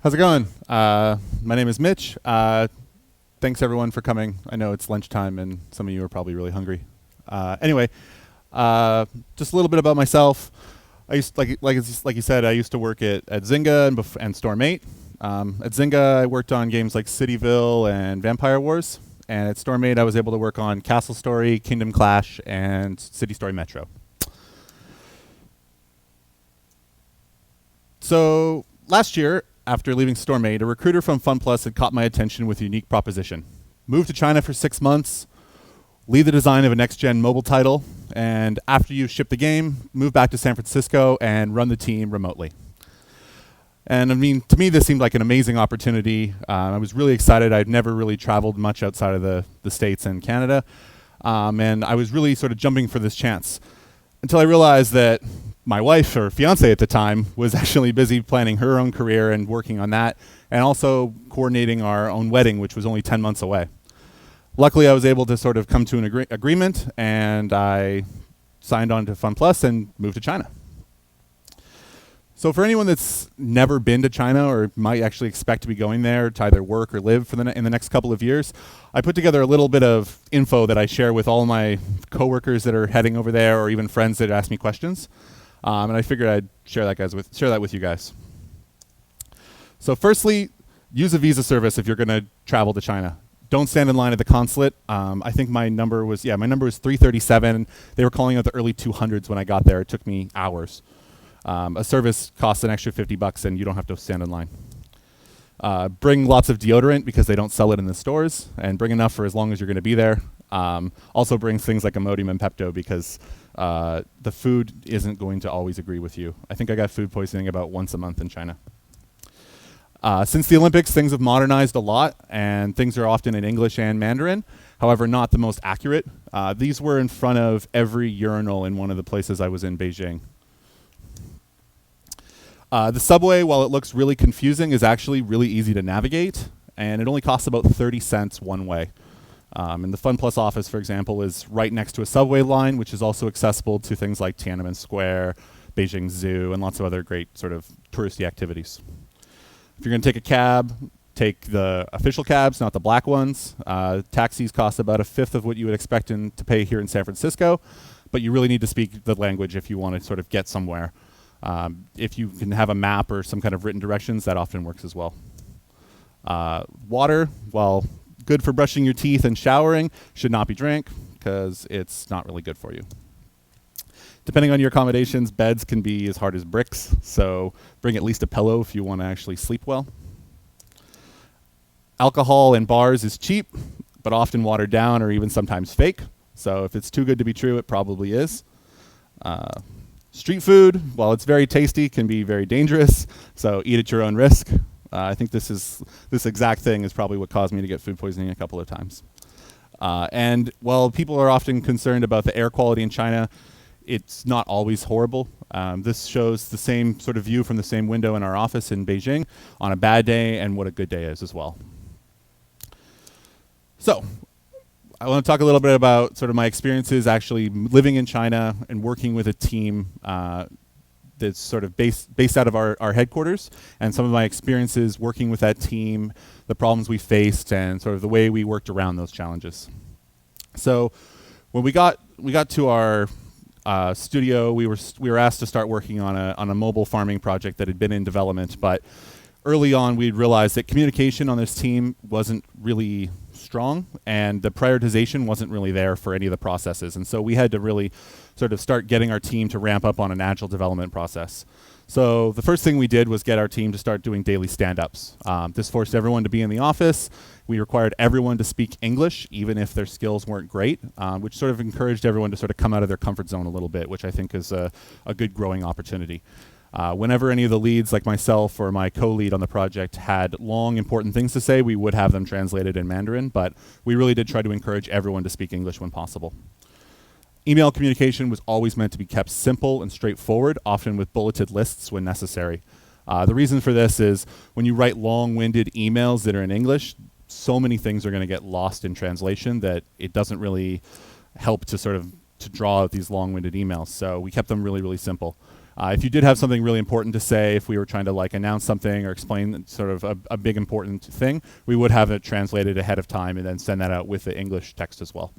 How's it going? My name is Mitch. Thanks everyone for coming. I know it's lunchtime and some of you are probably really hungry. Anyway, just a little bit about myself. I used, like you said, I used to work at Zynga and Storm8. At Zynga, I worked on games like Cityville and Vampire Wars. And at Storm8, I was able to work on Castle Story, Kingdom Clash, and City Story Metro. So last year, after leaving Storm8, a recruiter from FunPlus had caught my attention with a unique proposition. Move to China for 6 months, lead the design of a next-gen mobile title, and after you ship the game, move back to San Francisco and run the team remotely. And I mean, to me, this seemed like an amazing opportunity. I was really excited. I'd never really traveled much outside of the States and Canada. And I was really sort of jumping for this chance until I realized that my wife, or fiance at the time, was actually busy planning her own career and working on that, and also coordinating our own wedding, which was only 10 months away. Luckily, I was able to sort of come to an agreement, and I signed on to FunPlus and moved to China. So for anyone that's never been to China or might actually expect to be going there to either work or live for in the next couple of years, I put together a little bit of info that I share with all my coworkers that are heading over there, or even friends that ask me questions. And I figured I'd share that with you guys. So firstly, use a visa service if you're going to travel to China. Don't stand in line at the consulate. I think my number was 337. They were calling out the early 200s when I got there. It took me hours. A service costs an extra $50 and you don't have to stand in line. Bring lots of deodorant because they don't sell it in the stores, and bring enough for as long as you're going to be there. Also bring things like Imodium and Pepto because the food isn't going to always agree with you. I think I got food poisoning about once a month in China. Since the Olympics, things have modernized a lot, and things are often in English and Mandarin, however, not the most accurate. These were in front of every urinal in one of the places I was in Beijing. The subway, while it looks really confusing, is actually really easy to navigate, and it only costs about 30 cents one way. And the FunPlus office, for example, is right next to a subway line, which is also accessible to things like Tiananmen Square, Beijing Zoo, and lots of other great sort of touristy activities. If you're going to take a cab, take the official cabs, not the black ones. Taxis cost about a fifth of what you would expect to pay here in San Francisco, but you really need to speak the language if you want to sort of get somewhere. If you can have a map or some kind of written directions, that often works as well. Water, well, good for brushing your teeth and showering, should not be drank because it's not really good for you. Depending on your accommodations, beds can be as hard as bricks, so bring at least a pillow if you want to actually sleep well. Alcohol in bars is cheap, but often watered down or even sometimes fake. So if it's too good to be true, it probably is. Street food, while it's very tasty, can be very dangerous, so eat at your own risk. I think this exact thing is probably what caused me to get food poisoning a couple of times. And while people are often concerned about the air quality in China, it's not always horrible. This shows the same sort of view from the same window in our office in Beijing on a bad day and what a good day is as well. So I want to talk a little bit about sort of my experiences actually living in China and working with a team that's sort of based out of our headquarters, and some of my experiences working with that team, the problems we faced, and sort of the way we worked around those challenges. So when we got to our studio, we were asked to start working on a mobile farming project that had been in development, but early on we realized that communication on this team wasn't really strong, and the prioritization wasn't really there for any of the processes. And so we had to really sort of start getting our team to ramp up on an agile development process. So the first thing we did was get our team to start doing daily stand-ups. This forced everyone to be in the office. We required everyone to speak English, even if their skills weren't great, which sort of encouraged everyone to sort of come out of their comfort zone a little bit, which I think is a good growing opportunity. Whenever any of the leads, like myself or my co-lead on the project, had long, important things to say, we would have them translated in Mandarin, but we really did try to encourage everyone to speak English when possible. Email communication was always meant to be kept simple and straightforward, often with bulleted lists when necessary. The reason for this is when you write long-winded emails that are in English, so many things are going to get lost in translation that it doesn't really help to sort of to draw out these long-winded emails. So we kept them really, really simple. If you did have something really important to say, if we were trying to like announce something or explain sort of a big important thing, we would have it translated ahead of time and then send that out with the English text as well.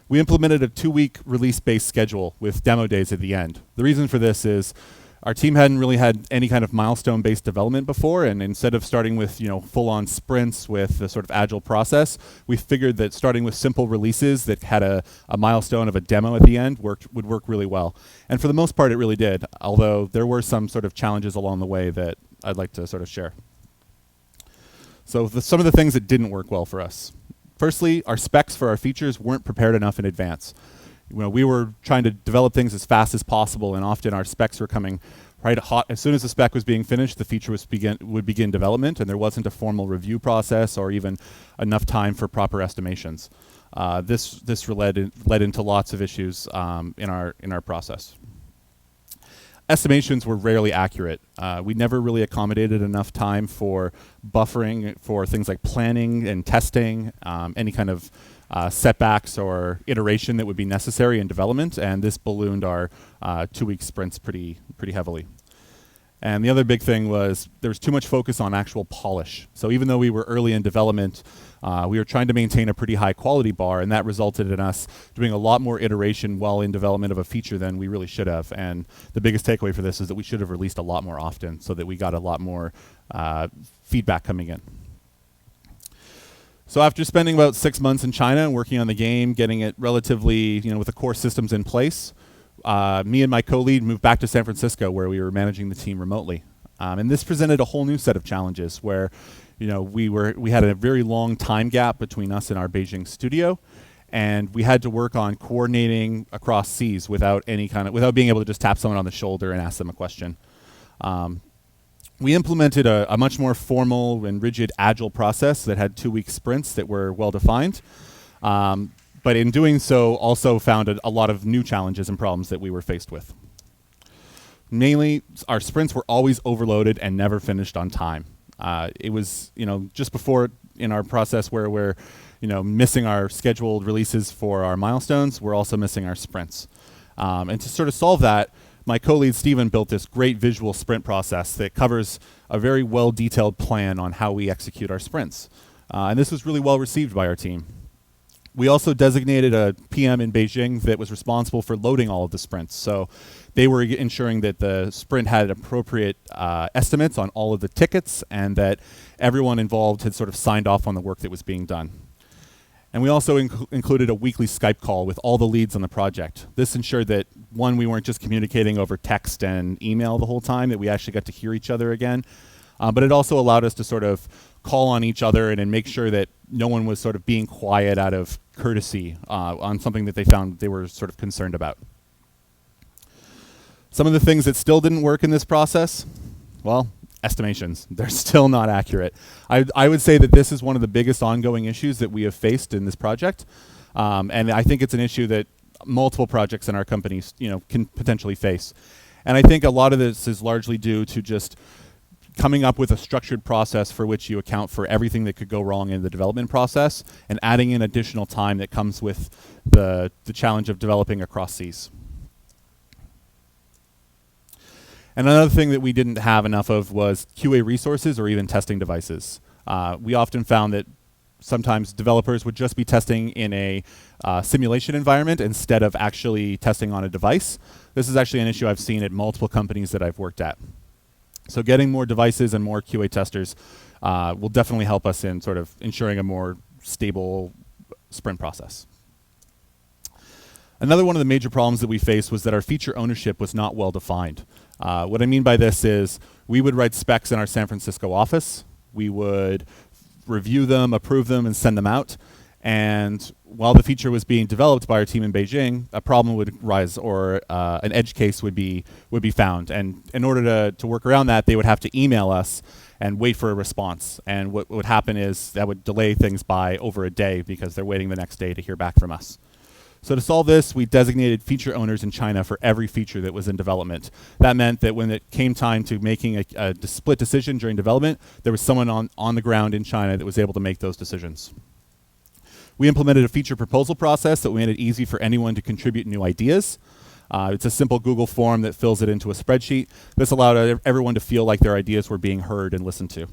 We implemented a 2-week release-based schedule with demo days at the end. The reason for this is our team hadn't really had any kind of milestone-based development before, and instead of starting with full-on sprints with the sort of agile process, we figured that starting with simple releases that had a milestone of a demo at the end would work really well. And for the most part, it really did, although there were some sort of challenges along the way that I'd like to sort of share. So some of the things that didn't work well for us. Firstly, our specs for our features weren't prepared enough in advance. We were trying to develop things as fast as possible, and often our specs were coming right hot. As soon as the spec was being finished, the feature would begin development, and there wasn't a formal review process or even enough time for proper estimations. This led into lots of issues in our process. Estimations were rarely accurate. We never really accommodated enough time for buffering for things like planning and testing, any kind of setbacks or iteration that would be necessary in development, and this ballooned our 2-week sprints pretty heavily. And the other big thing was there was too much focus on actual polish. So even though we were early in development, we were trying to maintain a pretty high quality bar, and that resulted in us doing a lot more iteration while in development of a feature than we really should have. And the biggest takeaway for this is that we should have released a lot more often so that we got a lot more feedback coming in. So after spending about 6 months in China and working on the game, getting it relatively, with the core systems in place, me and my co-lead moved back to San Francisco where we were managing the team remotely. And this presented a whole new set of challenges where, we had a very long time gap between us and our Beijing studio, and we had to work on coordinating across seas without being able to just tap someone on the shoulder and ask them a question. We implemented a much more formal and rigid agile process that had 2-week sprints that were well defined. But in doing so, also found a lot of new challenges and problems that we were faced with. Mainly, our sprints were always overloaded and never finished on time. It was, just before in our process where we're, missing our scheduled releases for our milestones, we're also missing our sprints. And to sort of solve that, my co-lead Steven built this great visual sprint process that covers a very well-detailed plan on how we execute our sprints. And this was really well received by our team. We also designated a PM in Beijing that was responsible for loading all of the sprints. So they were ensuring that the sprint had appropriate estimates on all of the tickets and that everyone involved had sort of signed off on the work that was being done. And we also included a weekly Skype call with all the leads on the project. This ensured that, one, we weren't just communicating over text and email the whole time, that we actually got to hear each other again. But it also allowed us to sort of call on each other and make sure that no one was sort of being quiet out of courtesy on something that they found they were sort of concerned about. Some of the things that still didn't work in this process, well, estimations. They're still not accurate. I would say that this is one of the biggest ongoing issues that we have faced in this project. And I think it's an issue that multiple projects in our companies, can potentially face. And I think a lot of this is largely due to just coming up with a structured process for which you account for everything that could go wrong in the development process and adding in additional time that comes with the challenge of developing across seas. And another thing that we didn't have enough of was QA resources or even testing devices. We often found that sometimes developers would just be testing in a simulation environment instead of actually testing on a device. This is actually an issue I've seen at multiple companies that I've worked at. So getting more devices and more QA testers will definitely help us in sort of ensuring a more stable sprint process. Another one of the major problems that we faced was that our feature ownership was not well defined. What I mean by this is we would write specs in our San Francisco office. We would review them, approve them, and send them out. And while the feature was being developed by our team in Beijing, a problem would rise or an edge case would be found. And in order to work around that, they would have to email us and wait for a response. And what would happen is that would delay things by over a day because they're waiting the next day to hear back from us. So to solve this, we designated feature owners in China for every feature that was in development. That meant that when it came time to making a split decision during development, there was someone on the ground in China that was able to make those decisions. We implemented a feature proposal process that made it easy for anyone to contribute new ideas. It's a simple Google form that fills it into a spreadsheet. This allowed everyone to feel like their ideas were being heard and listened to.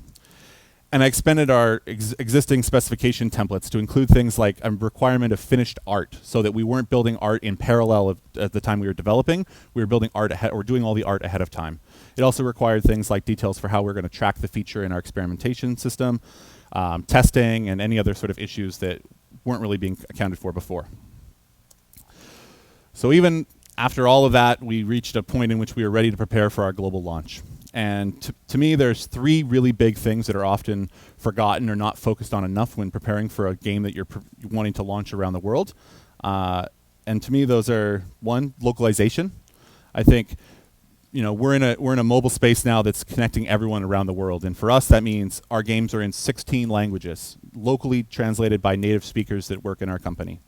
And I expanded our existing specification templates to include things like a requirement of finished art, so that we weren't building art in parallel at the time we were developing. We were building art ahead, or doing all the art ahead of time. It also required things like details for how we're going to track the feature in our experimentation system, testing, and any other sort of issues that weren't really being accounted for before. So even after all of that, we reached a point in which we were ready to prepare for our global launch. And to me, there's three really big things that are often forgotten or not focused on enough when preparing for a game that you're wanting to launch around the world. And to me, those are, one, localization. I think, we're in a mobile space now that's connecting everyone around the world, and for us, that means our games are in 16 languages, locally translated by native speakers that work in our company.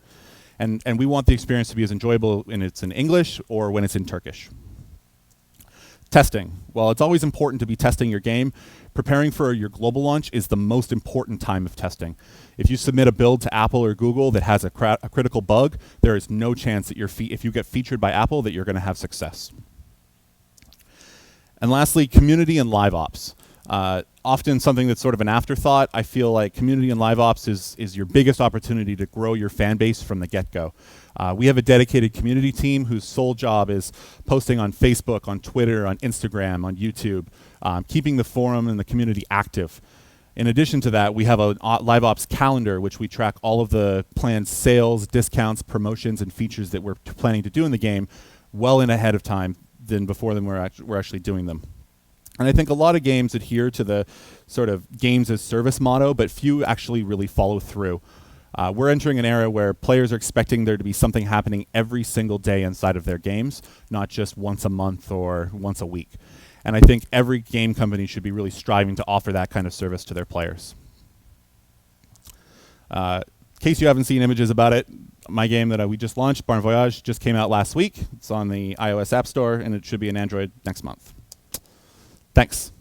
And we want the experience to be as enjoyable when it's in English or when it's in Turkish. Testing. Well, it's always important to be testing your game. Preparing for your global launch is the most important time of testing. If you submit a build to Apple or Google that has a critical bug, there is no chance that if you get featured by Apple, that you're going to have success. And lastly, community and live ops. Often something that's sort of an afterthought. I feel like community and live ops is your biggest opportunity to grow your fan base from the get-go. We have a dedicated community team whose sole job is posting on Facebook, on Twitter, on Instagram, on YouTube, keeping the forum and the community active. In addition to that, we have a live ops calendar, which we track all of the planned sales, discounts, promotions, and features that we're planning to do in the game well in ahead of time than before we're actually doing them. And I think a lot of games adhere to the sort of games as service motto, but few actually really follow through. We're entering an era where players are expecting there to be something happening every single day inside of their games, not just once a month or once a week. And I think every game company should be really striving to offer that kind of service to their players. In case you haven't seen images about it, my game that we just launched, Barn Voyage, just came out last week. It's on the iOS App Store, and it should be on Android next month. Thanks.